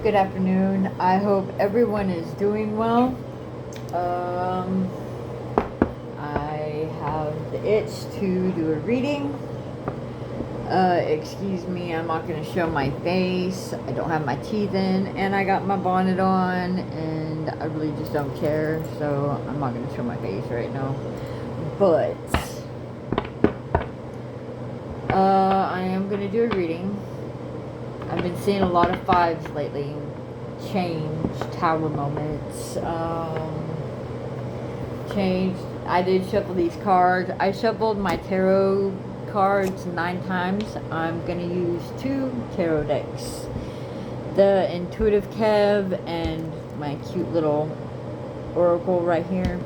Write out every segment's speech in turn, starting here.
Good afternoon. I hope everyone is doing well. I have the itch to do a reading. Excuse me, I'm not going to show my face. I don't have my teeth in, and I got my bonnet on, and I really just don't care, so I'm not going to show my face right now. But I am going to do a reading. I've been seeing a lot of fives lately. Change, tower moments, change. I did shuffle these cards. I shuffled my tarot cards 9 times. I'm going to use 2 tarot decks. The Intuitive Kev and my cute little oracle right here.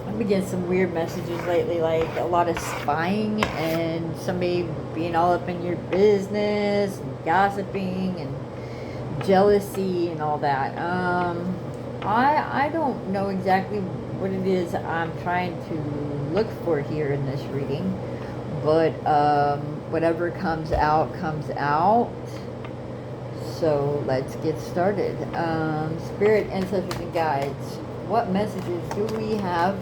I've been getting some weird messages lately, like a lot of spying and somebody being all up in your business and gossiping and jealousy and all that. I don't know exactly what it is I'm trying to look for here in this reading, but whatever comes out comes out. So let's get started. Spirit, ancestors, and guides, what messages do we have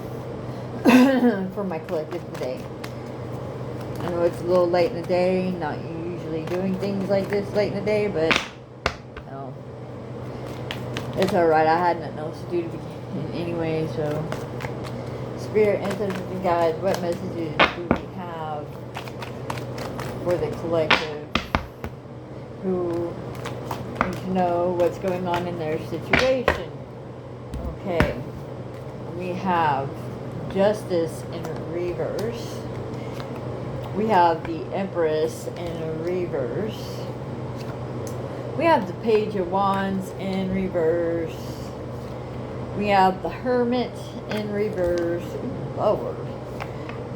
for my collective today? I know it's a little late in the day, not usually doing things like this late in the day, but no, it's alright. I had nothing else to do anyway, so Spirit, ancestors, and guides, what messages do we have for the collective who need to know what's going on in their situation? Okay, we have Justice in reverse. We have the Empress in reverse. We have the Page of Wands in reverse. We have the Hermit in reverse. Ooh, lower.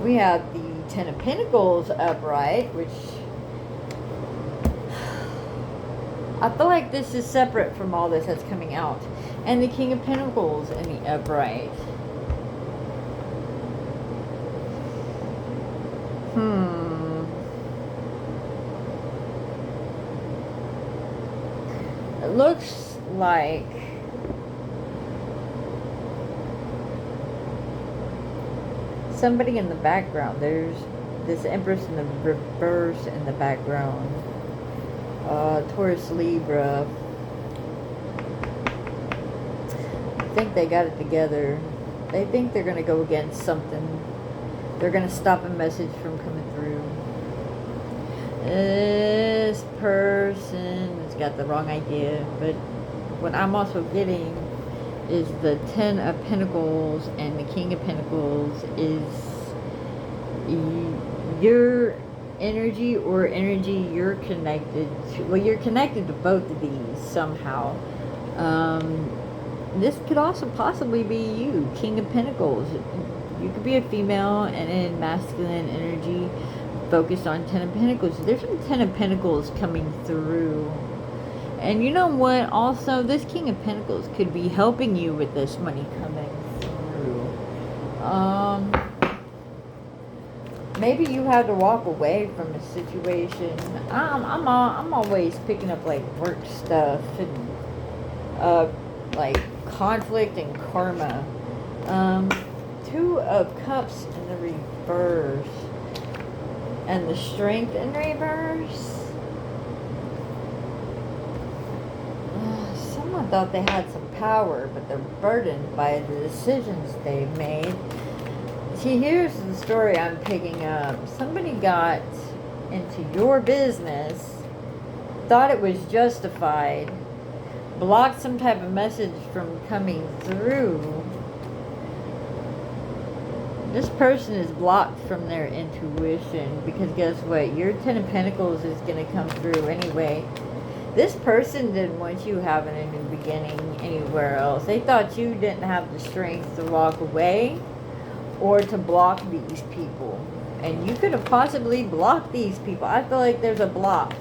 We have the Ten of Pentacles upright, which I feel like this is separate from all this that's coming out. And the King of Pentacles in the upright. It looks like somebody in the background. There's this Empress in the reverse in the background. Taurus, Libra. I think they got it together. They think they're going to go against something. They're going to stop a message from coming through. This person has got the wrong idea, but what I'm also getting is the Ten of Pentacles and the King of Pentacles is your energy or energy you're connected to. Well, you're connected to both of these somehow. This could also possibly be you, King of Pentacles. You could be a female and in masculine energy focused on Ten of Pentacles. There's some Ten of Pentacles coming through. And you know what? Also, this King of Pentacles could be helping you with this money coming through. Maybe you had to walk away from a situation. I'm always picking up like work stuff and like conflict and karma. Two of Cups in the reverse and the Strength in reverse. Someone thought they had some power, but they're burdened by the decisions they've made. See, here's the story I'm picking up. Somebody got into your business, thought it was justified, blocked some type of message from coming through. This person is blocked from their intuition because guess what? Your Ten of Pentacles is going to come through anyway. This person didn't want you having a new beginning anywhere else. They thought you didn't have the strength to walk away or to block these people. And you could have possibly blocked these people. I feel like there's a block.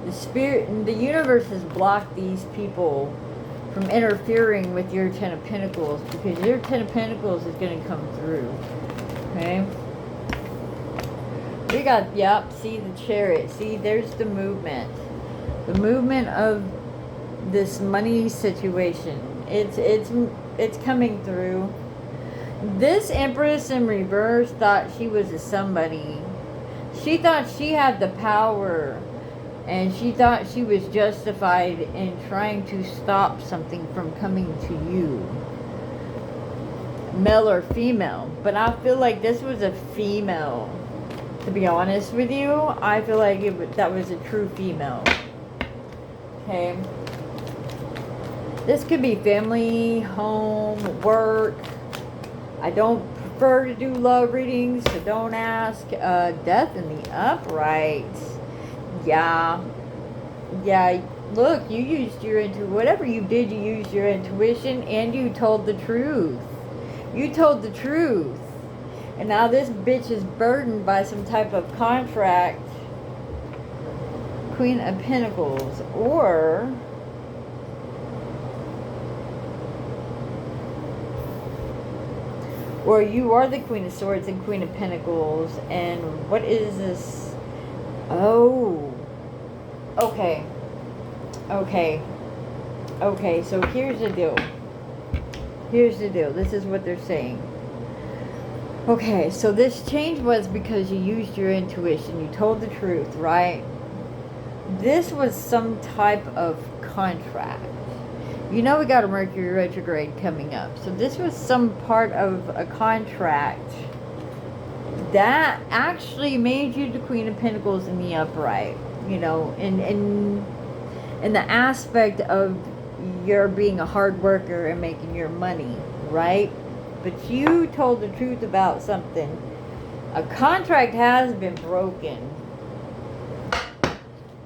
The spirit and the universe has blocked these people from interfering with your Ten of Pentacles because your Ten of Pentacles is going to come through. Okay? We got, yep, see the Chariot. See, there's the movement. The movement of this money situation. It's coming through. This Empress in reverse thought she was a somebody. She thought she had the power, and she thought she was justified in trying to stop something from coming to you, male or female. But I feel like this was a female. To be honest with you, I feel like that was a true female. Okay. This could be family, home, work. I don't prefer to do love readings, so don't ask. Death in the upright. Yeah. Look, you used your whatever you did, you used your intuition, and you told the truth. You told the truth. And now this bitch is burdened by some type of contract. Queen of Pentacles. Or you are the Queen of Swords and Queen of Pentacles. And what is this? Oh. Okay. So here's the deal. This is what they're saying. Okay, so this change was because you used your intuition. You told the truth, right? This was some type of contract. You know we got a Mercury retrograde coming up. So this was some part of a contract that actually made you the Queen of Pentacles in the upright. You know, in the aspect of you're being a hard worker and making your money, right? But you told the truth about something. A contract has been broken.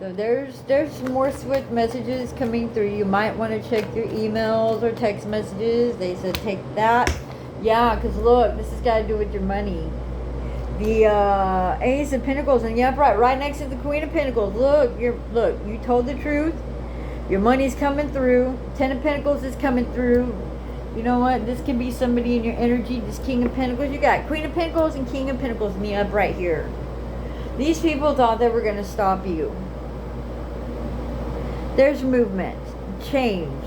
So there's some more swift messages coming through. You might want to check your emails or text messages. They said take that. Yeah, because look, this has got to do with your money. The Ace of Pentacles and the upright right next to the Queen of Pentacles. Look, you told the truth. Your money's coming through. Ten of Pentacles is coming through. You know what? This could be somebody in your energy. This King of Pentacles. You got Queen of Pentacles and King of Pentacles in the upright here. These people thought they were going to stop you. There's movement, change,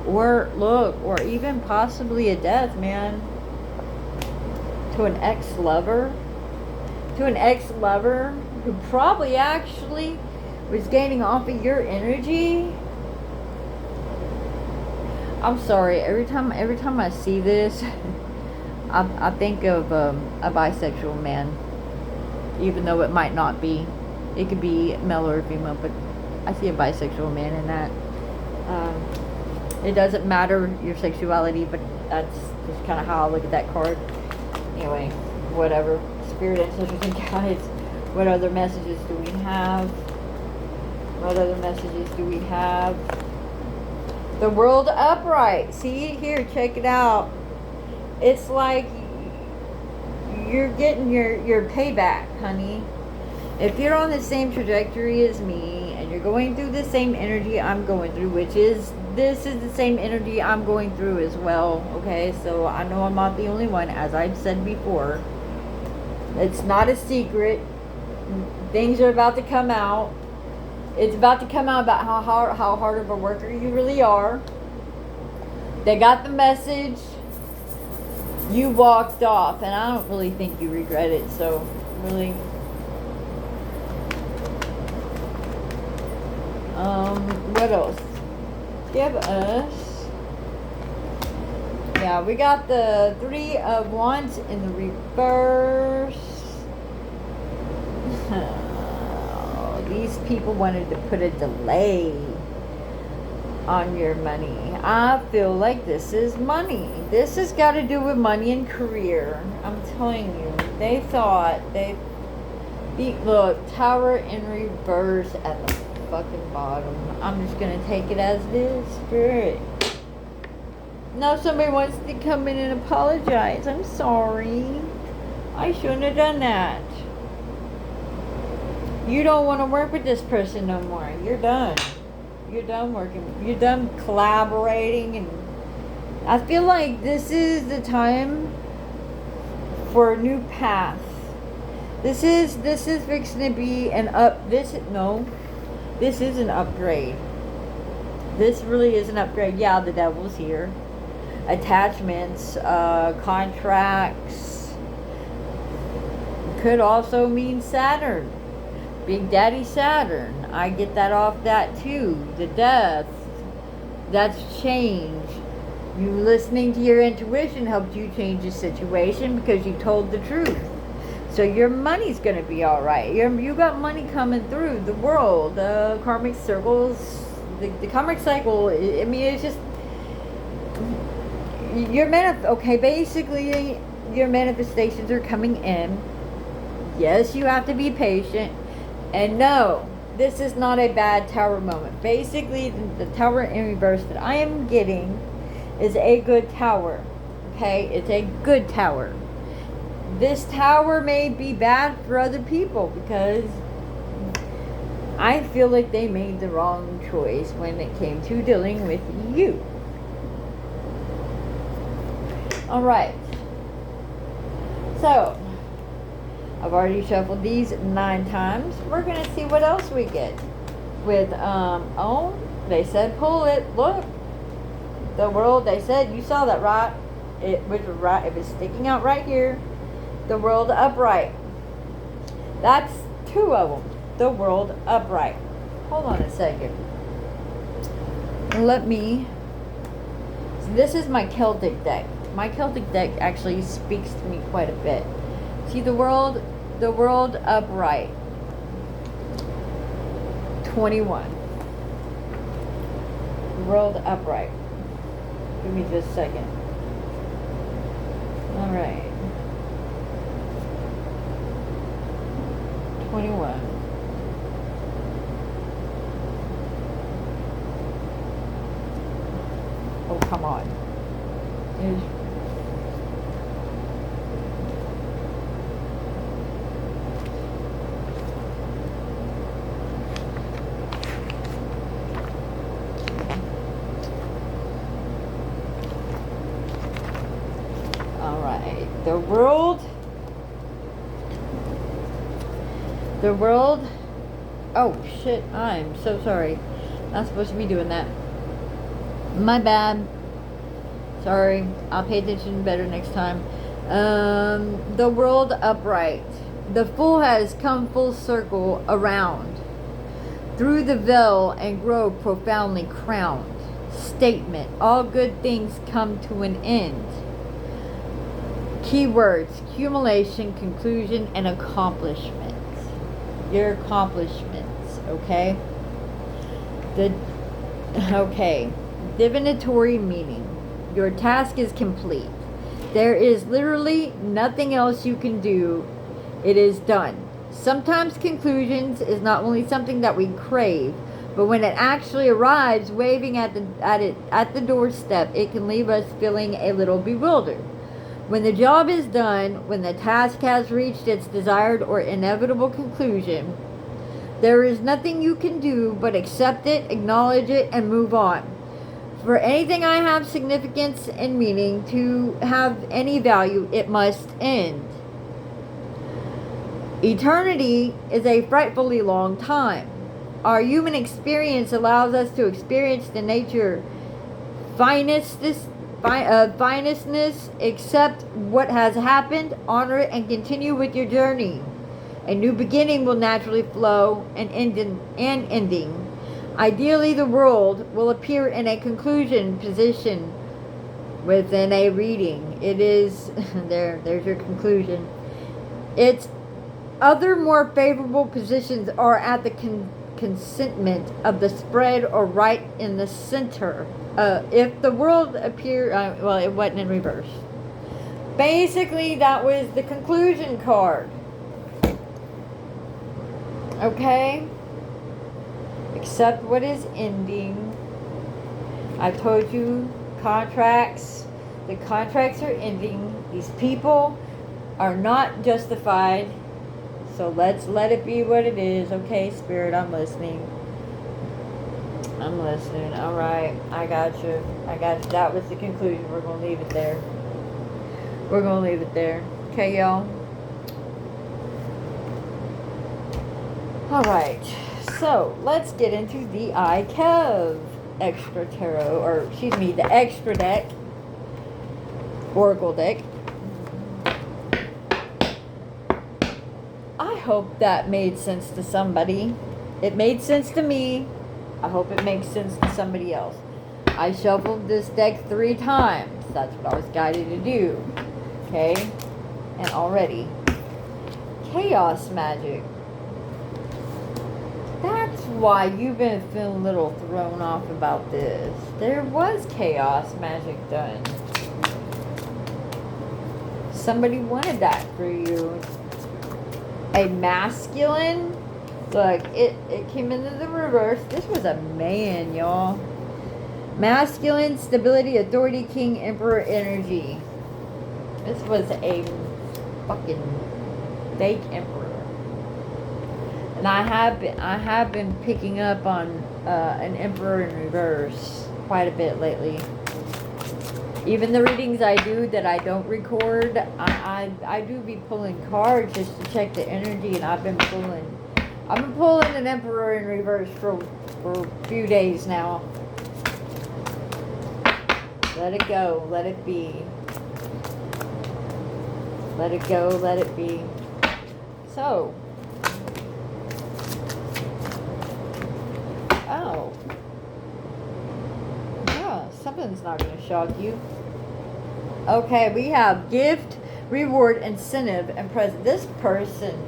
or even possibly a death, man. To an ex-lover. Who probably actually was gaining off of your energy. I'm sorry, every time I see this, I think of a bisexual man, even though it might not be. It could be male or female, but I see a bisexual man in that. It doesn't matter your sexuality, but that's just kind of how I look at that card. Anyway, whatever. Spirit, ancestors, and guides. What other messages do we have? The World upright. See here, check it out. It's like you're getting your payback, honey. If you're on the same trajectory as me and you're going through the same energy I'm going through, this is the same energy I'm going through as well. Okay, so I know I'm not the only one, as I've said before. It's not a secret. Things are about to come out. It's about to come out about how hard of a worker you really are. They got the message. You walked off, and I don't really think you regret it. So, really. What else? Give us. Yeah, we got the Three of Wands in the reverse. These people wanted to put a delay on your money. I feel like this is money. This has got to do with money and career. I'm telling you. They thought look, Tower in reverse at the fucking bottom. I'm just gonna take it as it is. Spirit. Now somebody wants to come in and apologize. I'm sorry. I shouldn't have done that. You don't want to work with this person no more. You're done. You're done working. You're done collaborating, and I feel like this is the time for a new path. This is fixing to be an up. This This is an upgrade. This really is an upgrade. Yeah, the devil's here. Attachments, contracts. Could also mean Saturn. Big Daddy Saturn. I get that off that too. The death. That's change. You listening to your intuition helped you change the situation because you told the truth. So your money's going to be all right. You got money coming through the world. The karmic circles, the karmic cycle. I mean, it's just basically your manifestations are coming in. Yes, you have to be patient. And no, this is not a bad tower moment. Basically, the tower in reverse that I am getting is a good tower. Okay, it's a good tower. This tower may be bad for other people because I feel like they made the wrong choice when it came to dealing with you. Alright. So, I've already shuffled these 9 times. We're going to see what else we get. With, oh, they said pull it. Look. The world, they said, you saw that, right? It was sticking out right here. The world upright. That's 2 of them. The world upright. Hold on a second. Let me. So this is my Celtic deck. My Celtic deck actually speaks to me quite a bit. See the world upright. 21. The world upright. Give me just a second. All right. 21. Oh, come on. The world, oh shit, I'm so sorry. Not supposed to be doing that. My bad. Sorry, I'll pay attention better next time. The world upright. The Fool has come full circle around. Through the veil and grow profoundly crowned. Statement. All good things come to an end. Keywords. Accumulation, conclusion, and accomplishment. Your accomplishments, okay? Divinatory meaning. Your task is complete. There is literally nothing else you can do. It is done. Sometimes conclusions is not only something that we crave, but when it actually arrives waving at the doorstep, it can leave us feeling a little bewildered. When the job is done, when the task has reached its desired or inevitable conclusion, there is nothing you can do but accept it, acknowledge it, and move on. For anything I have significance and meaning to have any value, it must end. Eternity is a frightfully long time. Our human experience allows us to experience the nature finestness, accept what has happened, honor it, and continue with your journey. A new beginning will naturally flow, and ending. Ideally, the world will appear in a conclusion position within a reading. It is there's your conclusion. Its other more favorable positions are at the consentment of the spread or right in the center. If the world appear, well, it wasn't in reverse. Basically, that was the conclusion card. Okay? Accept what is ending. I told you, contracts. The contracts are ending. These people are not justified. So let's let it be what it is. Okay, Spirit, I'm listening. I'm listening. All right. I got you. That was the conclusion. We're going to leave it there. Okay, y'all. All right. So, let's get into the IKEV extra tarot, or excuse me, the extra deck, Oracle deck. I hope that made sense to somebody. It made sense to me. I hope it makes sense to somebody else. I shuffled this deck 3 times. That's what I was guided to do. Okay? And already. Chaos magic. That's why you've been feeling a little thrown off about this. There was chaos magic done. Somebody wanted that for you. A masculine. Look, it came into the reverse. This was a man, y'all. Masculine, stability, authority, king, emperor energy. This was a fucking fake emperor. And I have been picking up on an emperor in reverse quite a bit lately. Even the readings I do that I don't record, I do be pulling cards just to check the energy, and I've been pulling an emperor in reverse for a few days now. Let it go, let it be. Let it go, let it be. So, oh, yeah, something's not going to shock you. Okay, we have gift, reward, incentive, and present. This person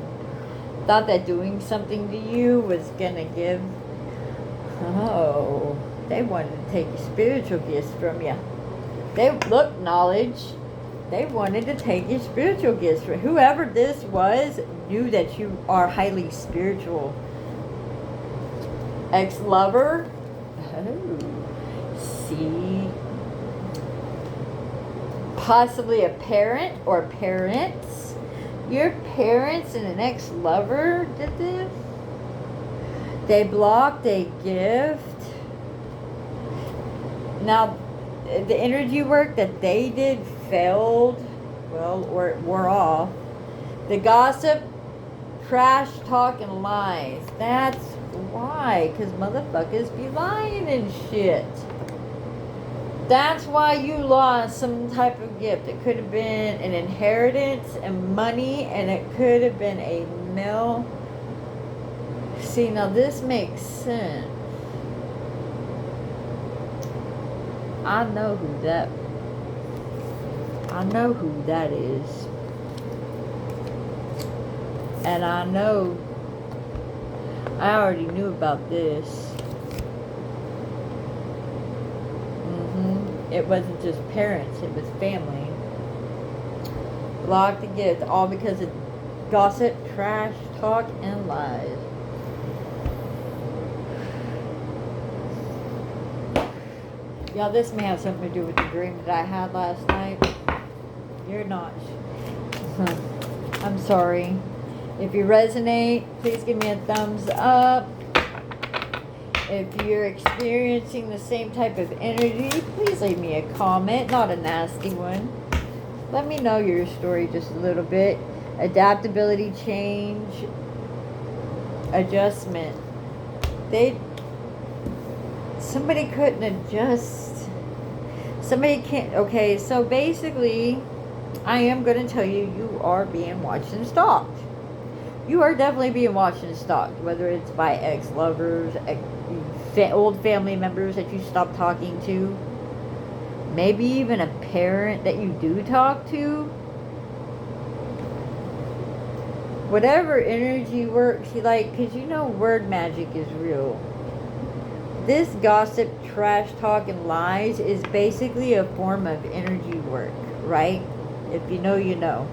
thought that doing something to you was going to give. Oh, they wanted to take your spiritual gifts from you. They look knowledge. They wanted to take your spiritual gifts from whoever this was. Knew that you are highly spiritual. Ex-lover. Oh, see. Possibly a parent or parents. Your parents and an ex-lover did this. They blocked a gift. Now, the energy work that they did failed, well, or it wore off. The gossip, trash talk, and lies. That's why, because motherfuckers be lying and shit. That's why you lost some type of gift. It could have been an inheritance and money, and it could have been a male. See, now this makes sense. I know who that is. And I already knew about this. It wasn't just parents, it was family. Blocked the gift, all because of gossip, trash, talk, and lies. Y'all, this may have something to do with the dream that I had last night. You're not. I'm sorry. If you resonate, please give me a thumbs up. If you're experiencing the same type of energy, please leave me a comment, not a nasty one. Let me know your story just a little bit. Adaptability, change, adjustment. Somebody couldn't adjust. Somebody can't. Okay, so basically, I am going to tell you, you are being watched and stalked. You are definitely being watched and stalked, whether it's by ex-lovers, old family members that you stopped talking to, maybe even a parent that you do talk to. Whatever energy works, because you know word magic is real. This gossip, trash talk, and lies is basically a form of energy work, right? If you know, you know.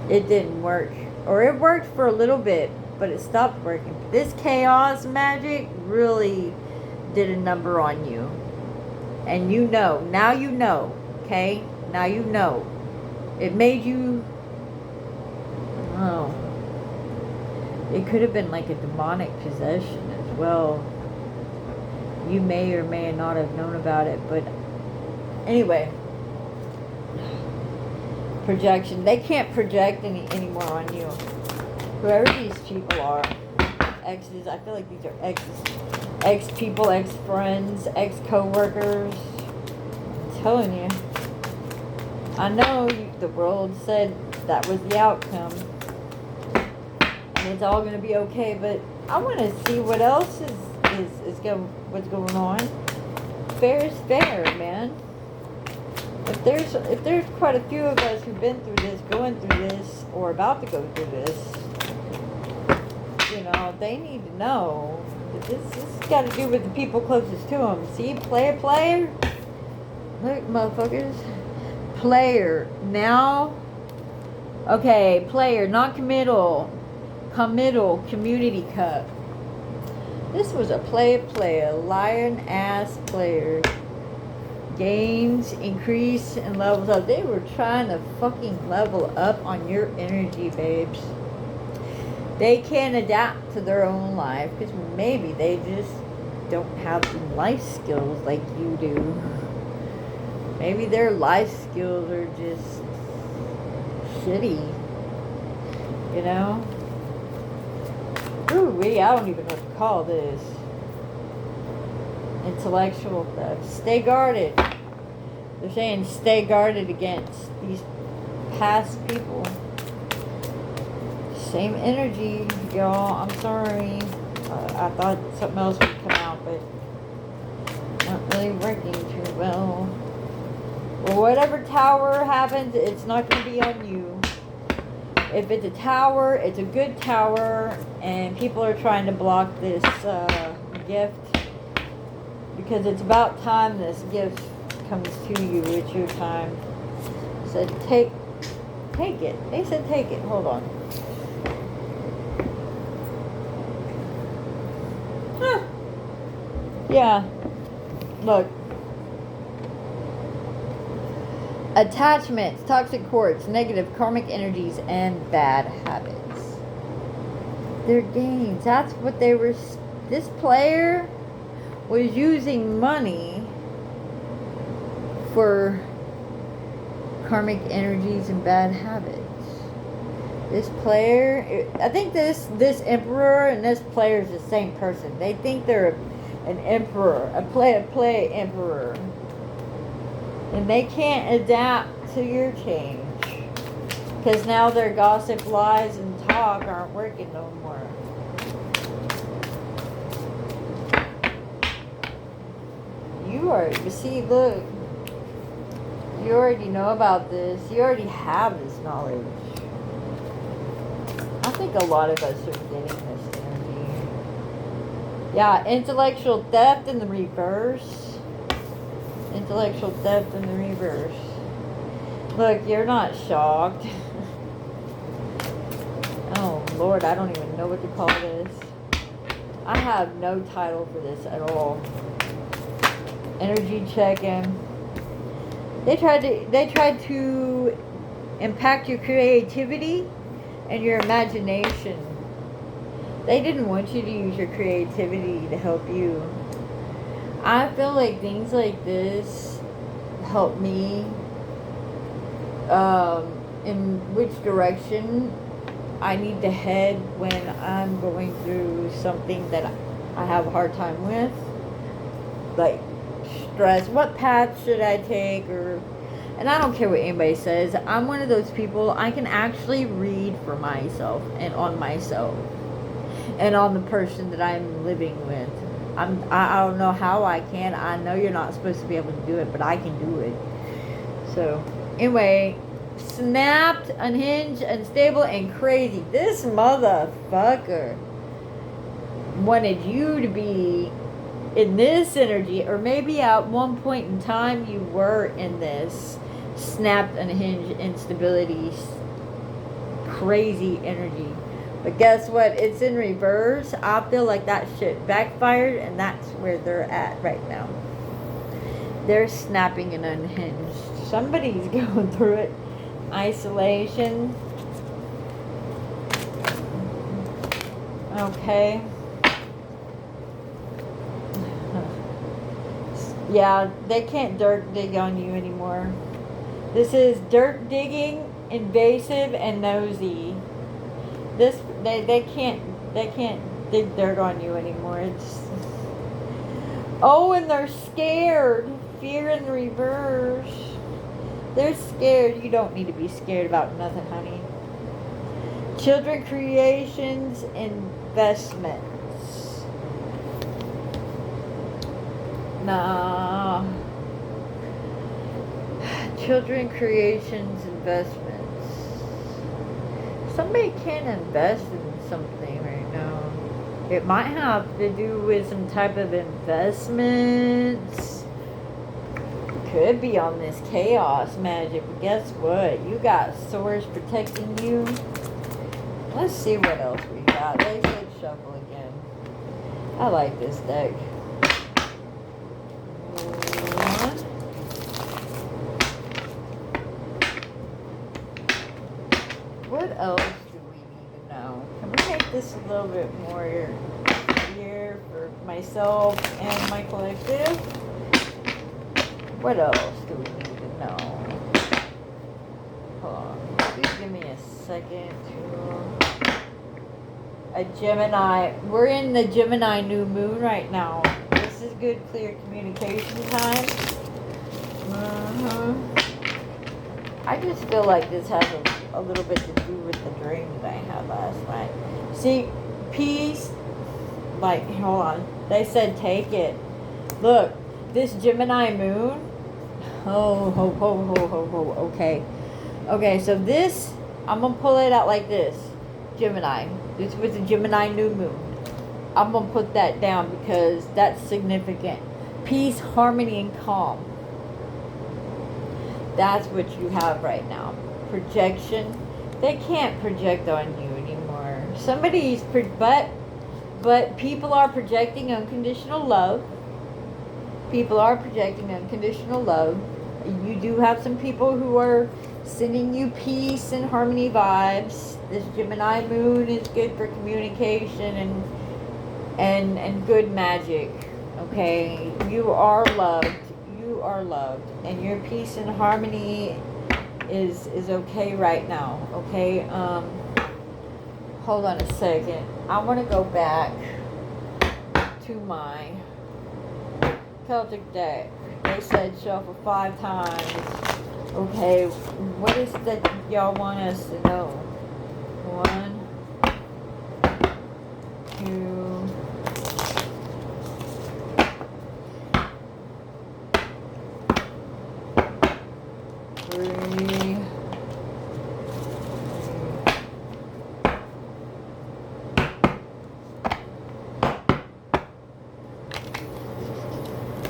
It didn't work. Or it worked for a little bit, but it stopped working. This chaos magic really did a number on you. And you know. Now you know. Okay? Now you know. It made you... Oh. It could have been like a demonic possession as well. You may or may not have known about it, but anyway. Projection. They can't project anymore on you. Whoever these people are. exes. I feel like these are ex people, ex friends, ex co-workers. I'm telling you. I know the world said that was the outcome. And it's all going to be okay, but I want to see what else is going, what's going on. Fair is fair, man. If there's quite a few of us who've been through this, going through this, or about to go through this, you know, they need to know that this got to do with the people closest to them. See, player. Look, motherfuckers. Player. Now. Okay, player. Non-committal. Committal. Community cup. This was a player. Lion-ass player. Gains, increase, and levels up. They were trying to fucking level up on your energy, babes. They can't adapt to their own life because maybe they just don't have the life skills like you do. Maybe their life skills are just shitty. You know? Ooh, I don't even know what to call this. Intellectual theft. Stay guarded. They're saying stay guarded against these past people. Same energy, y'all. I'm sorry. I thought something else would come out, but not really working too well. Well, whatever tower happens, it's not going to be on you. If it's a tower, it's a good tower, and people are trying to block this gift. Because it's about time this gift comes to you. It's your time. Said take it. They said take it. Hold on. Huh. Yeah. Look. Attachments, toxic cords, negative karmic energies, and bad habits. Their gains. That's what they were. This player was using money for karmic energies and bad habits. This player, I think this emperor and this player is the same person. They think they're an emperor, a play emperor. And they can't adapt to your change. Because now their gossip, lies, and talk aren't working no more. You see, look, you already know about this. You already have this knowledge. I think a lot of us are getting this energy. Yeah, intellectual theft in the reverse. Intellectual theft in the reverse. Look, you're not shocked. Oh, Lord, I don't even know what to call this. I have no title for this at all. Energy check-in. They tried to impact your creativity and your imagination. They didn't want you to use your creativity to help you. I feel like things like this help me in which direction I need to head when I'm going through something that I have a hard time with. Like stress, what path should I take, and I don't care what anybody says. I'm one of those people, I can actually read for myself and on myself and on the person that I'm living with. I don't know how I can. I know you're not supposed to be able to do it, but I can do it. So anyway, snapped, unhinged, unstable, and crazy. This motherfucker wanted you to be in this energy, or maybe at one point in time you were in this snapped, unhinged, instability, crazy energy. But guess what? It's in reverse. I feel like that shit backfired, and that's where they're at right now. They're snapping and unhinged. Somebody's going through it. Isolation. Okay. Yeah, they can't dirt dig on you anymore. This is dirt digging, invasive, and nosy. This they can't dig dirt on you anymore. It's oh, and they're scared. Fear in reverse. They're scared. You don't need to be scared about nothing, honey. Children creations, investments. Nah. Children creations, investments. Somebody can invest in something right now. It might have to do with some type of investments. Could be on this chaos magic, but guess what? You got swords protecting you. Let's see what else we got. They said shuffle again. I like this deck. One. What else do we need to know? Can we make this a little bit more clear for myself and my collective? What else do we need to know? Hold on. Please give me a second to... A Gemini. We're in the Gemini new moon right now. This is good, clear communication time. I just feel like this has a little bit to do with the dreams I had last night. See, peace. Like, hold on. They said take it. Look, this Gemini moon. Okay. Okay, so this, I'm going to pull it out like this. Gemini. This was a Gemini new moon. I'm going to put that down because that's significant. Peace, harmony, and calm. That's what you have right now. Projection. They can't project on you anymore. Somebody's, but people are projecting unconditional love. People are projecting unconditional love. You do have some people who are sending you peace and harmony vibes. This Gemini moon is good for communication and good magic. Okay, you are loved. You are loved, and your peace and harmony is okay right now. Okay. Hold on a second. I want to go back to my Celtic deck. They said shuffle 5 times. Okay, what is that y'all want us to know? 1, 2, 3,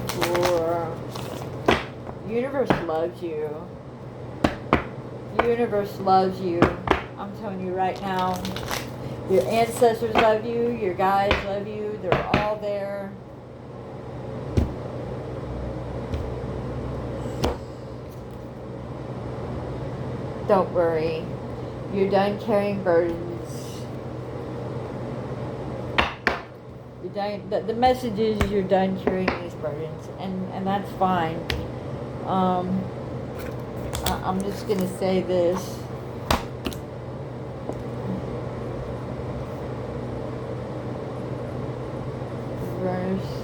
4. Universe loves you. The universe loves you. I'm telling you right now. Your ancestors love you. Your guides love you. They're all there. Don't worry. You're done carrying burdens. You're done. The message is you're done carrying these burdens, and that's fine. I'm just gonna say this. Verse.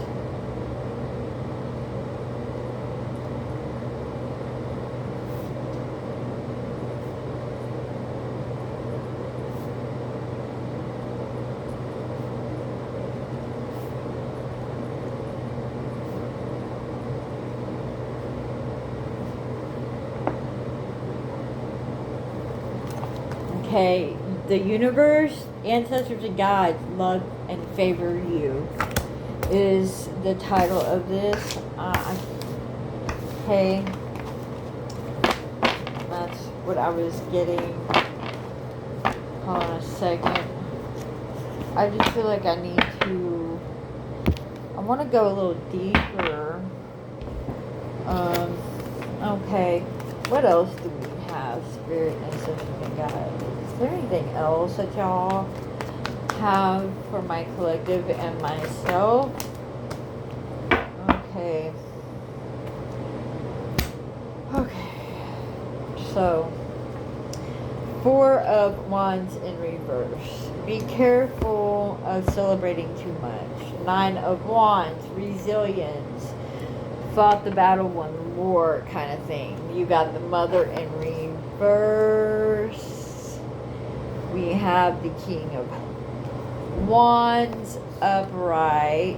Okay, the universe, ancestors, and guides love and favor you is the title of this. Okay, that's what I was getting. Hold on a second. I just feel like I need to, I want to go a little deeper. Okay, what else do we have? Spirit, ancestors, and guides. Is there anything else that y'all have for my collective and myself? Okay. Okay. So, 4 of Wands in reverse. Be careful of celebrating too much. Nine of Wands, resilience. Fought the battle, won the war kind of thing. You got the Mother in reverse. We have the King of Wands upright.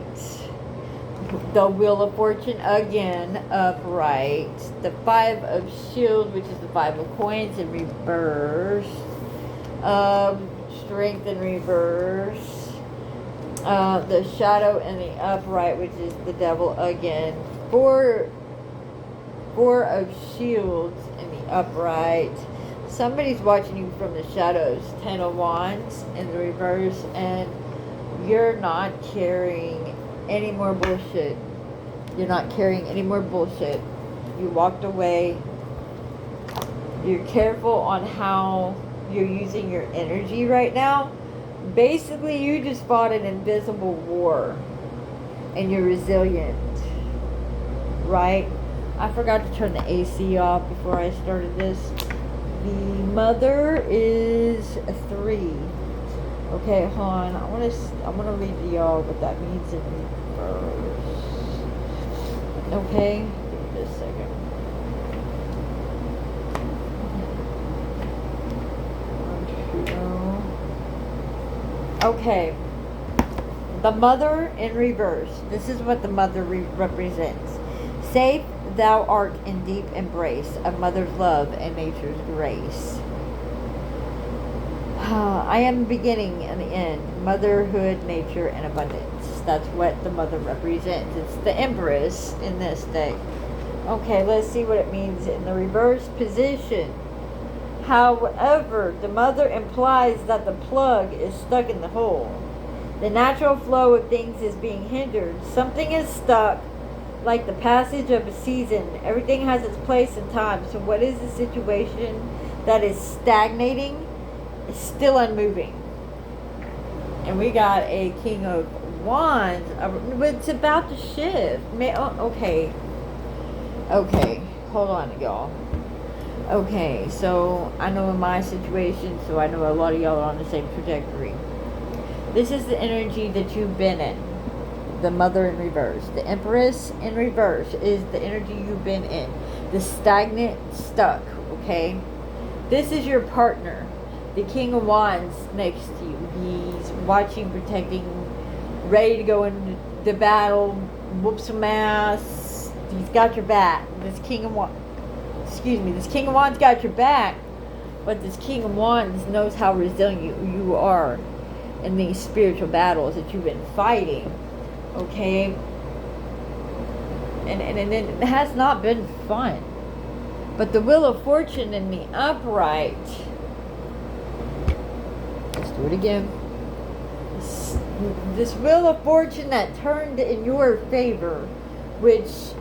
The Wheel of Fortune again upright. The Five of Shields, which is the Five of Coins in reverse. Strength in reverse. The Shadow in the upright, which is the Devil again. Four of Shields in the upright. Somebody's watching you from the shadows. Ten of Wands in the reverse, and you're not carrying any more bullshit. You're not carrying any more bullshit. You walked away. You're careful on how you're using your energy right now. Basically, you just fought an invisible war, and you're resilient, right? I forgot to turn the AC off before I started this. The Mother is a 3. Okay, hon. I want to read to y'all what that means in reverse. Okay, give me just a second. Okay, the Mother in reverse. This is what the Mother represents. Safe thou art in deep embrace of mother's love and nature's grace. I am the beginning and the end, motherhood, nature, and abundance. That's what the Mother represents. It's the Empress in this deck. Okay, let's see what it means in the reverse position. However, the Mother implies that the plug is stuck in the hole. The natural flow of things is being hindered. Something is stuck, like the passage of a season. Everything has its place and time. So what is the situation that is stagnating? It's still unmoving. And we got a King of Wands. It's about to shift. Okay. Hold on, y'all. Okay, so I know in my situation, so I know a lot of y'all are on the same trajectory. This is the energy that you've been in. The Mother in reverse. The Empress in reverse is the energy you've been in. The stagnant, stuck, okay? This is your partner. The King of Wands next to you. He's watching, protecting, ready to go into the battle, whoop some ass. He's got your back. This King of Wands got your back, but this King of Wands knows how resilient you are in these spiritual battles that you've been fighting, okay? And it has not been fun. But the Wheel of Fortune in the upright, let's do it again. This Wheel of Fortune that turned in your favor, which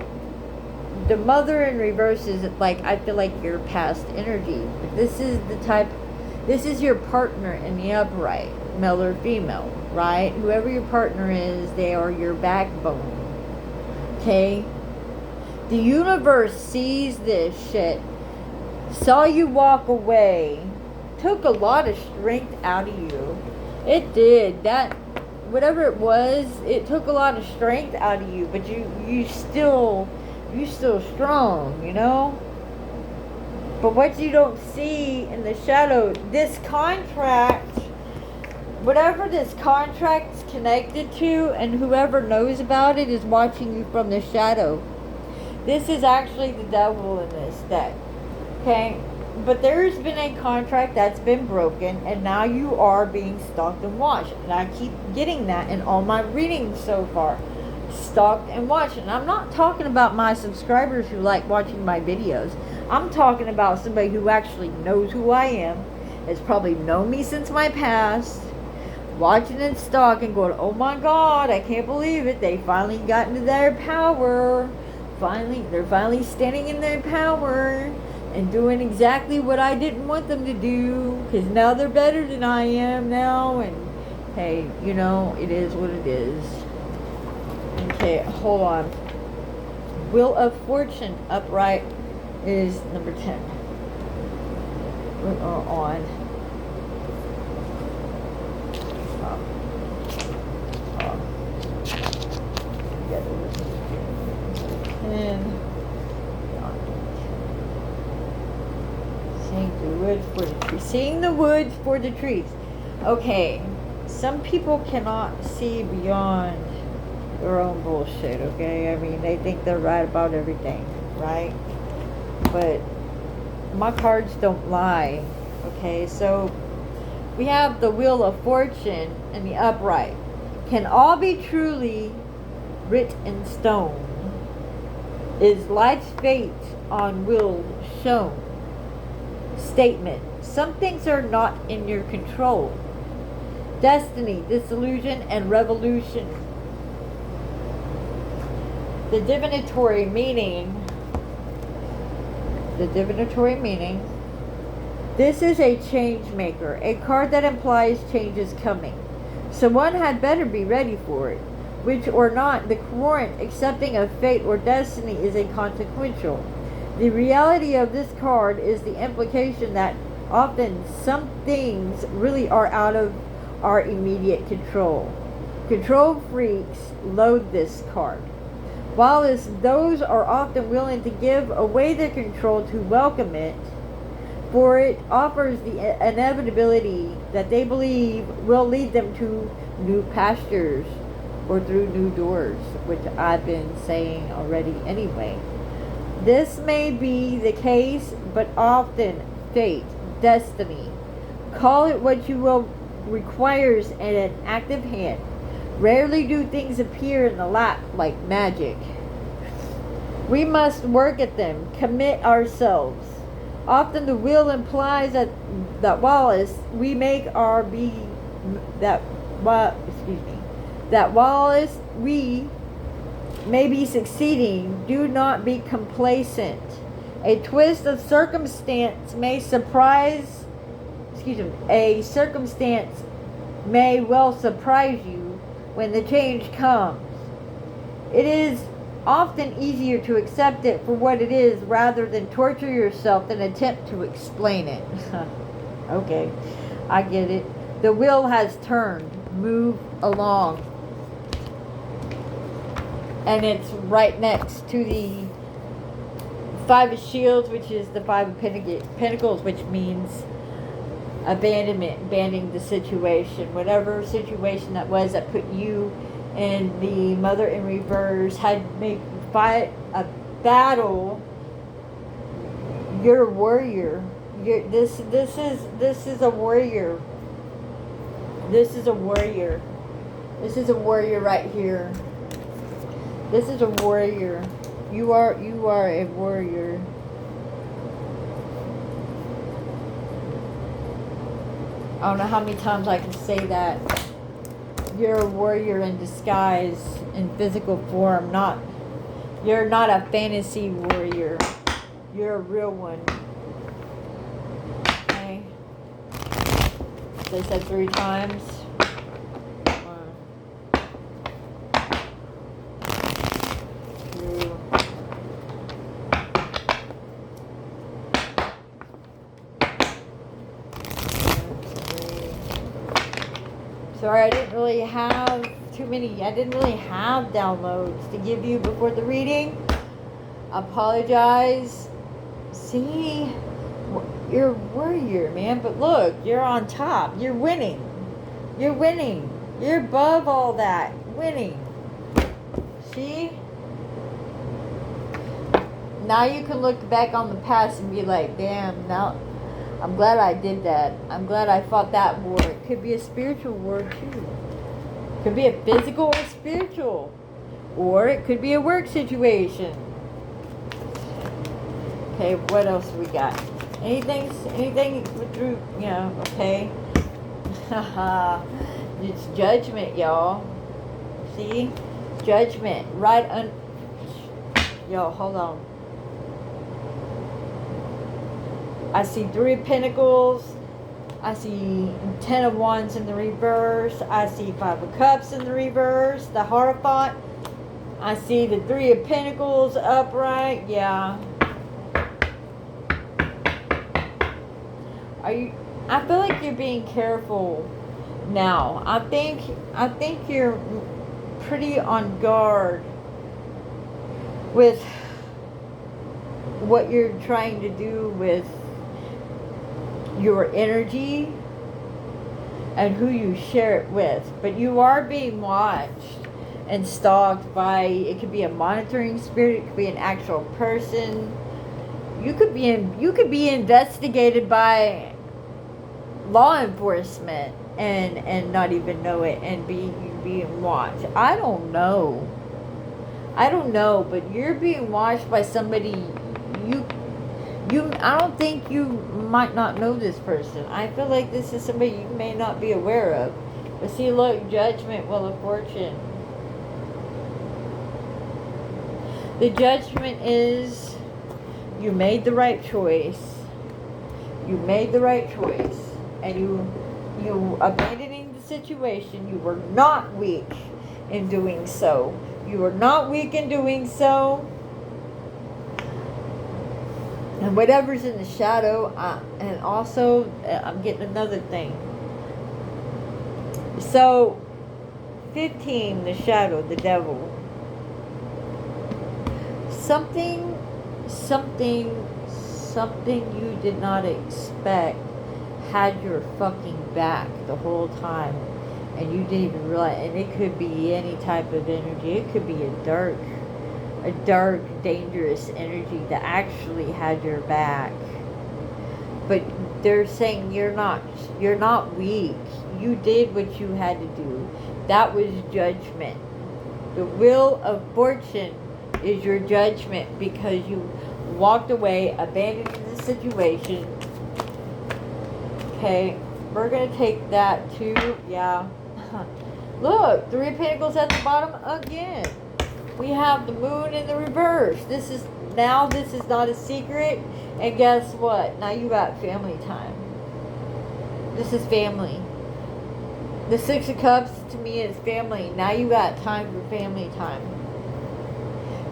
the Mother in reverse is like, I feel like your past energy. This is your partner in the upright, male or female, right? Whoever your partner is, they are your backbone. Okay? The universe sees this shit, saw you walk away, took a lot of strength out of you. It did. That, whatever it was, it took a lot of strength out of you, but you still strong, you know? But what you don't see in the shadow, this contract, whatever this contract's connected to, and whoever knows about it is watching you from the shadow. This is actually the devil in this deck. Okay? But there's been a contract that's been broken, and now you are being stalked and watched. And I keep getting that in all my readings so far. Stalked and watched. And I'm not talking about my subscribers who like watching my videos. I'm talking about somebody who actually knows who I am, has probably known me since my past, watching and stalking, going, oh my God, I can't believe it. They finally got into their power. They're finally standing in their power and doing exactly what I didn't want them to do, because now they're better than I am now. And hey, you know, it is what it is. Okay, hold on. Wheel of Fortune upright is number 10. We are on woods for the trees. Seeing the woods for the trees. Okay, some people cannot see beyond their own bullshit, okay? I mean, they think they're right about everything, right? But my cards don't lie, okay? So we have the Wheel of Fortune and the upright. Can all be truly writ in stone? Is life's fate on will shown? Statement. Some things are not in your control. Destiny, disillusion, and revolution. The divinatory meaning. This is a change maker, a card that implies change is coming. So one had better be ready for it. Which or not, the current accepting of fate or destiny is inconsequential. The reality of this card is the implication that often some things really are out of our immediate control. Control freaks loathe this card. While those are often willing to give away their control to welcome it, for it offers the inevitability that they believe will lead them to new pastures or through new doors, which I've been saying already anyway. This may be the case, but often fate, destiny, call it what you will, requires an active hand. Rarely do things appear in the lap like magic. We must work at them, commit ourselves. Often the will implies that whilst we make our be that whilst we may be succeeding, do not be complacent. A twist of circumstance may surprise. A circumstance may well surprise you when the change comes. It is often easier to accept it for what it is rather than torture yourself and attempt to explain it. Okay, I get it. The wheel has turned. Move along. And it's right next to the Five of Shields, which is the Five of Pentacles, which means abandonment, abandoning the situation. Whatever situation that was that put you in the Mother in reverse, had made fight a battle. You're a warrior. This is a warrior. This is a warrior. This is a warrior right here. This is a warrior. You are a warrior. I don't know how many times I can say that. You're a warrior in disguise, in physical form. You're not a fantasy warrior. You're a real one. Okay. So I said 3 times. Sorry, I didn't really have downloads to give you before the reading. I apologize. See, you're a warrior, man. But look, you're on top. You're winning. You're winning. You're above all that. Winning. See? Now you can look back on the past and be like, damn, now I'm glad I did that. I'm glad I fought that war. It could be a spiritual war too. It could be a physical or spiritual. Or it could be a work situation. Okay, what else we got? Anything through, okay. It's judgment, y'all. See? Judgment. Yo, hold on. I see 3 of Pentacles. I see 10 of Wands in the reverse. I see 5 of Cups in the reverse. The Hierophant. I see the 3 of Pentacles upright. Yeah. I feel like you're being careful now. I think you're pretty on guard with what you're trying to do with your energy and who you share it with. But you are being watched and stalked by, it could be a monitoring spirit, it could be an actual person. You could be investigated by law enforcement and not even know it, and being watched. I don't know, but you're being watched by somebody I don't think you might not know this person. I feel like this is somebody you may not be aware of. But see, look, judgment, wheel of fortune. The judgment is you made the right choice. You made the right choice. And you abandoning the situation. You were not weak in doing so. You were not weak in doing so. And whatever's in the shadow, and also, I'm getting another thing. So, 15, the shadow, the devil. Something you did not expect had your fucking back the whole time. And you didn't even realize, and it could be any type of energy. It could be a dark, dangerous energy that actually had your back. But they're saying you're not weak. You did what you had to do. That was judgment. The wheel of fortune is your judgment because you walked away, abandoning the situation. Okay, we're going to take that too. Yeah. Look, 3 of Pentacles at the bottom again. We have the moon in the reverse. This is not a secret. And guess what? Now you got family time. This is family. The 6 of Cups to me is family. Now you got time for family time.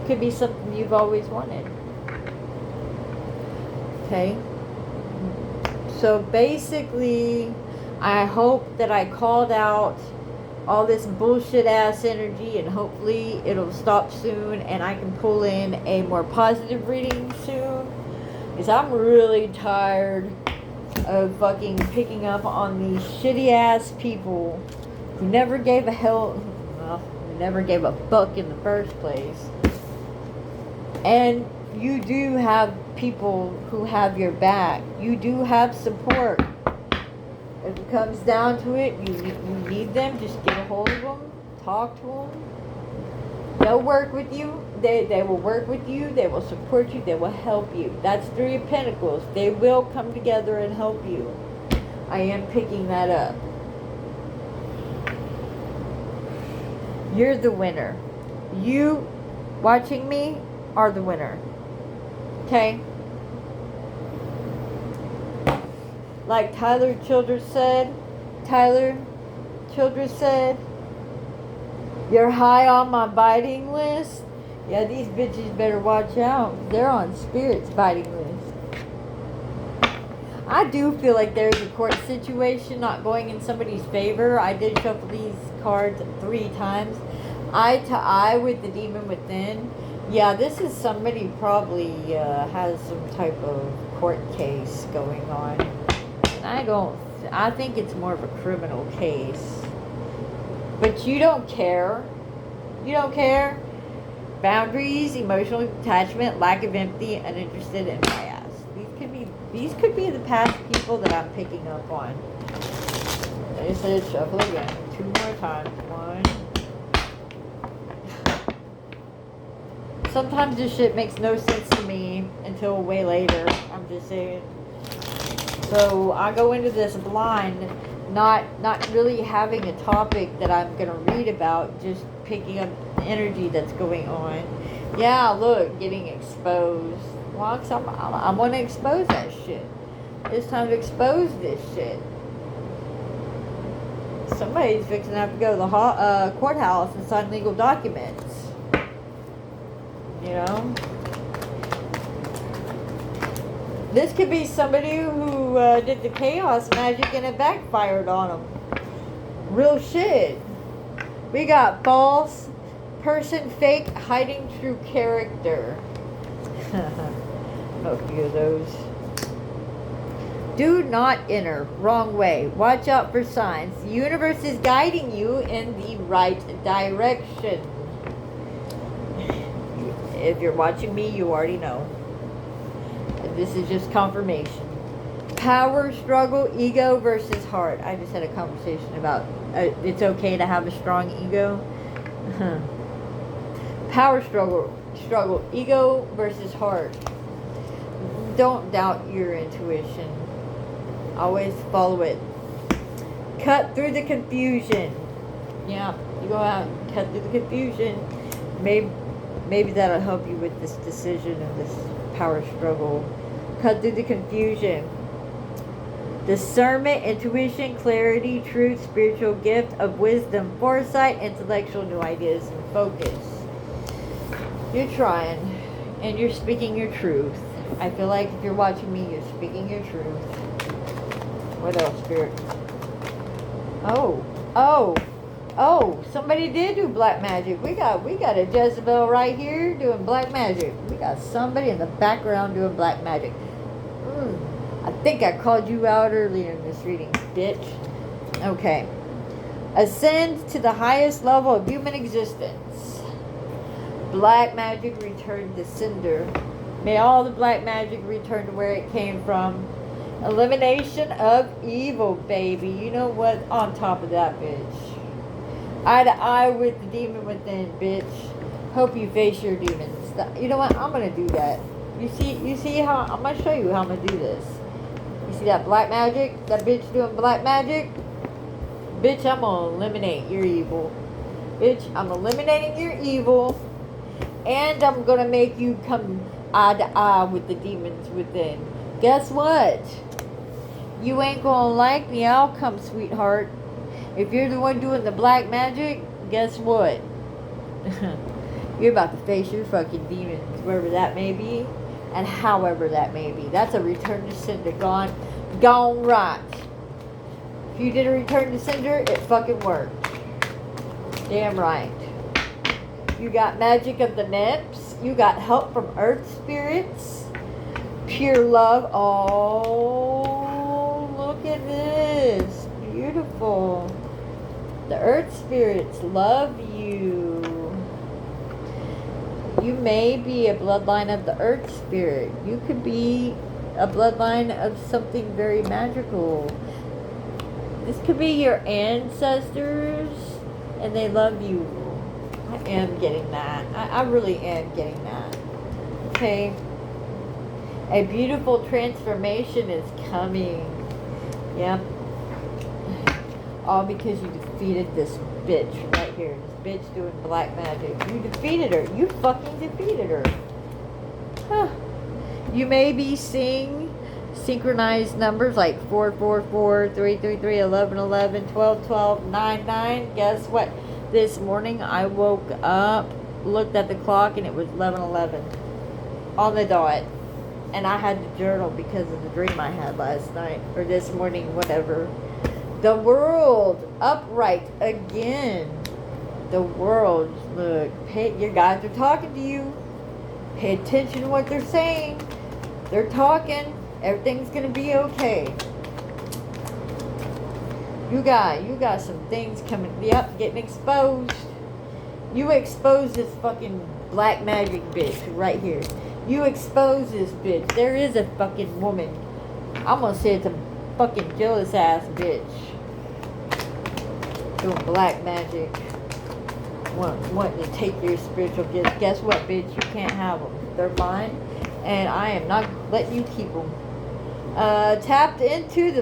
Could be something you've always wanted. Okay? So basically, I hope that I called out all this bullshit ass energy, and hopefully it'll stop soon and I can pull in a more positive reading soon, because I'm really tired of fucking picking up on these shitty ass people who never gave never gave a fuck in the first place. And you do have people who have your back. You do have support. If it comes down to it, you need them, just get a hold of them, talk to them. They'll work with you. They will work with you. They will support you. They will help you. That's 3 of Pentacles. They will come together and help you. I am picking that up. You're the winner. You watching me are the winner. Okay? Like Tyler Childers said, you're high on my biting list. Yeah, these bitches better watch out. They're on Spirit's biting list. I do feel like there's a court situation not going in somebody's favor. I did shuffle these cards 3 times. Eye to eye with the demon within. Yeah, this is somebody probably has some type of court case going on. I think it's more of a criminal case. But you don't care. You don't care. Boundaries, emotional detachment, lack of empathy, uninterested, and bias. These could be the past people that I'm picking up on. I said shuffle again. 2 more times. 1. Sometimes this shit makes no sense to me until way later. I'm just saying. So I go into this blind, not really having a topic that I'm going to read about, just picking up the energy that's going on. Yeah, look, getting exposed. Well, I want to expose that shit. It's time to expose this shit. Somebody's fixing to have to go to the courthouse and sign legal documents. You know? This could be somebody who did the chaos magic and it backfired on them. Real shit. We got false person, fake, hiding true character. A few of those. Do not enter. Wrong way. Watch out for signs. The universe is guiding you in the right direction. If you're watching me, you already know. This is just confirmation. Power struggle, ego versus heart. I just had a conversation about it's okay to have a strong ego. Power struggle, ego versus heart. Don't doubt your intuition. Always follow it. Cut through the confusion. Yeah, you go out and cut through the confusion. Maybe that'll help you with this decision and this power struggle. Cut through the confusion. Discernment, intuition, clarity, truth, spiritual gift of wisdom, foresight, intellectual new ideas, and focus. You're trying, and you're speaking your truth. I feel like if you're watching me, you're speaking your truth. What else, Spirit? Oh, somebody did do black magic. We got a Jezebel right here doing black magic. We got somebody in the background doing black magic. I think I called you out earlier in this reading, bitch. Okay. Ascend to the highest level of human existence. Black magic return to cinder. May all the black magic return to where it came from. Elimination of evil, baby. You know what? On top of that, bitch. Eye to eye with the demon within, bitch. Hope you face your demons. You know what? I'm gonna do that. You see how I'm gonna show you how I'm gonna do this. You see that black magic? That bitch doing black magic? Bitch, I'm gonna eliminate your evil. Bitch, I'm eliminating your evil. And I'm gonna make you come eye to eye with the demons within. Guess what? You ain't gonna like the outcome, sweetheart. If you're the one doing the black magic, guess what? You're about to face your fucking demons, wherever that may be, and however that may be. That's a return to cinder gone right. If you did a return to cinder, it fucking worked. Damn right. You got magic of the nymphs. You got help from earth spirits. Pure love. Oh, look at this. Beautiful. The earth spirits love you. You may be a bloodline of the earth spirit. You could be a bloodline of something very magical. This could be your ancestors, and they love you. I am getting that. I really am getting that. Okay. A beautiful transformation is coming. Yep. All because you defeated this bitch right here. This bitch doing black magic. You defeated her. You fucking defeated her. Huh. You may be seeing synchronized numbers like 444, 333, 1111, 1212, 99. Guess what? This morning I woke up, looked at the clock, and it was 11:11 on the dot. And I had to journal because of the dream I had last night, or this morning, whatever. The world upright again. The world, look, your guys are talking to you. Pay attention to what they're saying. They're talking. Everything's gonna be okay. You got some things coming. Yep, getting exposed. You expose this fucking black magic bitch right here. You expose this bitch. There is a fucking woman. I'm gonna say it's a fucking jealous ass bitch. Doing black magic. Wanting to take your spiritual gifts. Guess what, bitch? You can't have them. They're mine. And I am not letting you keep them. Tapped into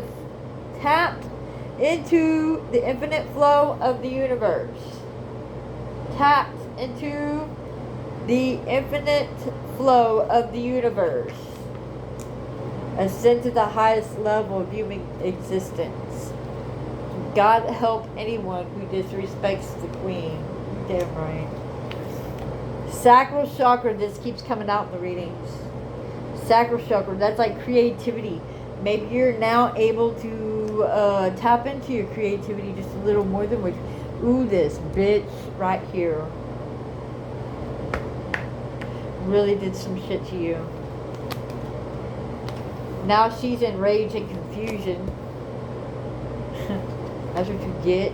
the infinite flow of the universe. Tapped into the infinite flow of the universe. Ascend to the highest level of human existence. God help anyone who disrespects the queen. Damn right. Sacral chakra, this keeps coming out in the readings. Sacral chakra, that's like creativity. Maybe you're now able to tap into your creativity just a little more than which. Ooh, this bitch right here really did some shit to you. Now she's in rage and confusion. That's what you get.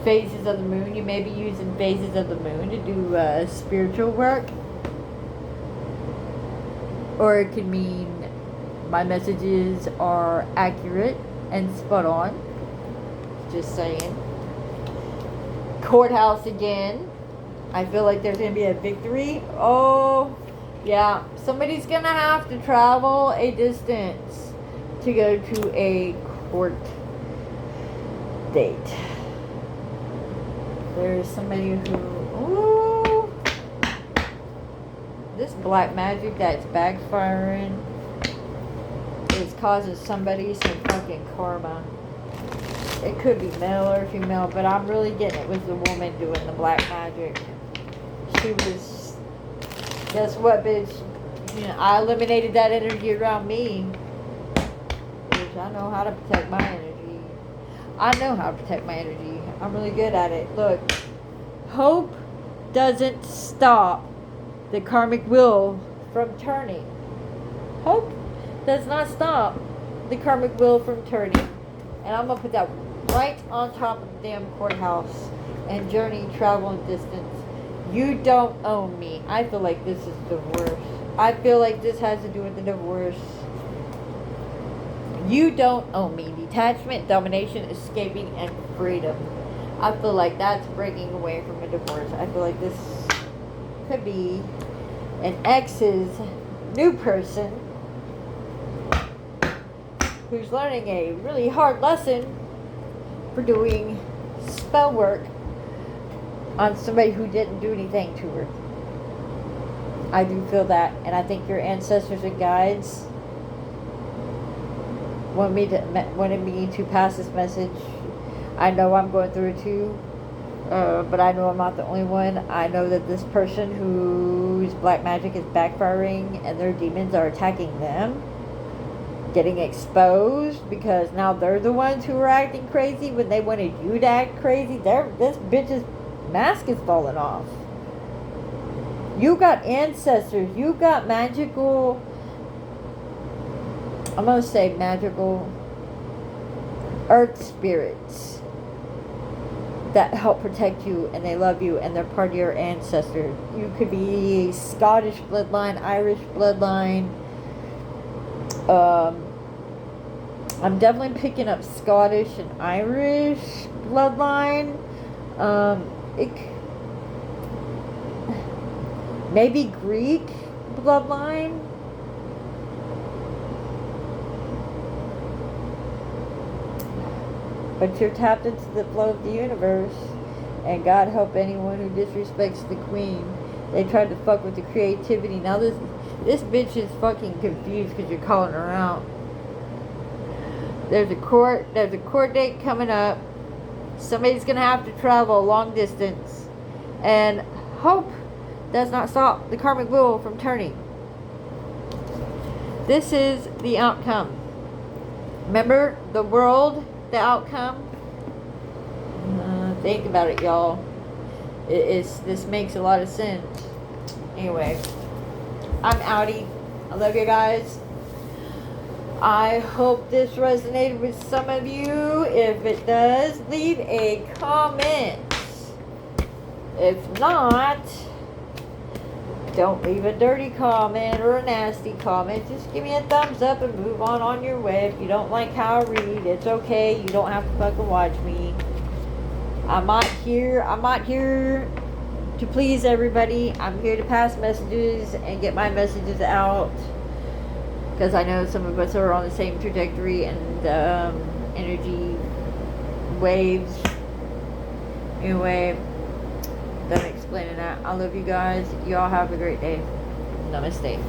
Phases of the moon. You may be using phases of the moon to do spiritual work. Or it could mean my messages are accurate and spot on. Just saying. Courthouse again. I feel like there's going to be a victory. Oh, yeah. Somebody's going to have to travel a distance to go to a court date. There's somebody who... Ooh, this black magic that's backfiring is causing somebody some fucking karma. It could be male or female, but I'm really getting it was the woman doing the black magic. She was... Guess what, bitch? You know, I eliminated that energy around me. Bitch, I know how to protect my energy. I know how to protect my energy. I'm really good at it. Look, hope doesn't stop the karmic wheel from turning. Hope does not stop the karmic wheel from turning. And I'm going to put that right on top of the damn courthouse and journey, travel, and distance. You don't own me. I feel like this is divorce. I feel like this has to do with the divorce. You don't own me. Detachment, domination, escaping, and freedom. I feel like that's breaking away from a divorce. I feel like this could be an ex's new person who's learning a really hard lesson for doing spell work on somebody who didn't do anything to her. I do feel that, and I think your ancestors and guides wanted me to pass this message. I know I'm going through it too, but I know I'm not the only one. I know that this person whose black magic is backfiring and their demons are attacking them, getting exposed because now they're the ones who are acting crazy when they wanted you to act crazy. This bitch's mask is falling off. You got ancestors. You got magical... I'm going to say magical earth spirits that help protect you, and they love you, and they're part of your ancestors. You could be Scottish bloodline, Irish bloodline. I'm definitely picking up Scottish and Irish bloodline. Maybe Greek bloodline. But you're tapped into the flow of the universe. And God help anyone who disrespects the queen. They tried to fuck with the creativity. Now this bitch is fucking confused because you're calling her out. There's a court date coming up. Somebody's gonna have to travel a long distance. And hope does not stop the karmic wheel from turning. This is the outcome. Remember the world, the outcome? Think about it, y'all. This makes a lot of sense. Anyway, I'm outie. I love you guys. I hope this resonated with some of you. If it does, leave a comment. If not, don't leave a dirty comment or a nasty comment. Just give me a thumbs up and move on your way. If you don't like how I read, it's okay. You don't have to fucking watch me. I'm not here to please everybody. I'm here to pass messages and get my messages out. Because I know some of us are on the same trajectory and energy waves. Anyway, done explaining that. I love you guys. Y'all have a great day. Namaste.